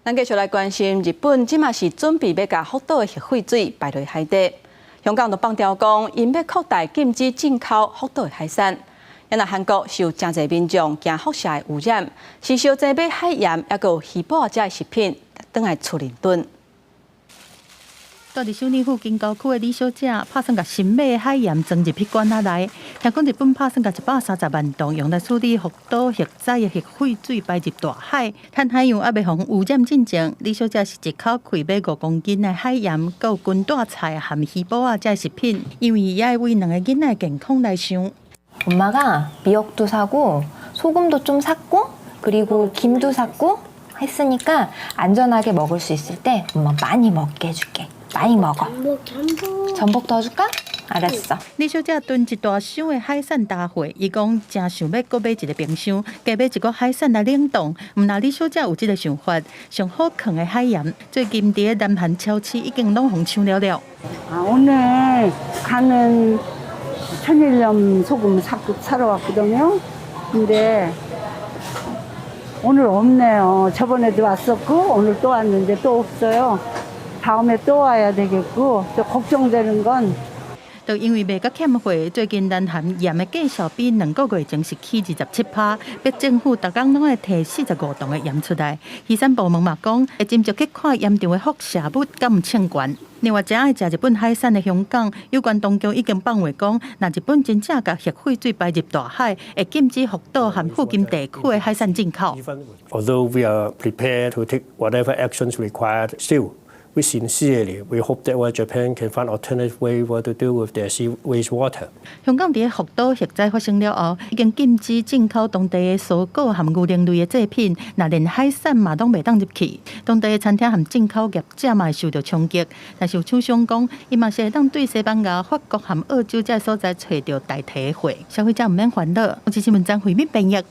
咱继续来关心日本，即嘛是准备要甲福岛的核废水排入海底。香港就放调讲，因要扩大禁止进口福岛的海产。因为韩国受真侪民众惊辐射的污染，是烧济买海盐，还有鱼保这食品，倒来出林顿。住伫首尔府金高区的李小姐，拍算甲新买的海盐装入去罐仔内。听讲日本拍算甲130万吨用来处理福岛核灾的核废水排入大海。趁海洋还未防污染进前，李小姐是一口气买5公斤的海盐，还有滚大菜和鱼煲啊这食品，因为也要为2个囡仔健康来想。 엄마가 미역도 사고 소금도 좀 샀고 그리고 김도 샀고 했으니까 안전하게 먹을 수 있을 때 엄마 많이 먹게 해줄게. 많이 먹어. 전복 더 줄까? 알았어. 李小姐囤一大箱的海产大货，伊讲真想要搁买一个冰箱，加买一个海产来冷冻。毋那李小姐有这个想法，上好藏的海盐，最近伫南韩超市已经拢红抢了。오늘 가는 천일염 소금 사러 왔거든요. 근데 오늘 없네요. 저번에도 왔었고 오늘 또 왔는데 또 없어요. 다음에 또 와야 되겠고 또 걱정되는 건 就因为卖甲欠货，最近南韩盐的价数比2个月前是起27%，逼政府逐工拢会提45吨的盐出来。渔产部门嘛讲，会斟酌去看严重的辐射物敢唔称悬。另外，真爱食日本海产的香港，有关当局已经放话讲，若日本真正甲核废水排入大海，会禁止福岛和附近地区的海产进口。Although we are prepared to take whatever actions required, still. We sincerely hope that Japan can find alternative way to deal with their sea wastewater. 香港伫福岛核灾发生了后，已经禁止进口当地的蔬果和牛奶类的制品，那连海产嘛拢袂当入去。当地的餐厅和进口业者嘛受到冲击。但是有厂商讲，伊嘛是会当对西班牙、法国和澳洲这所在找到代替的货，消费者唔免烦恼。我是新闻张惠敏编译。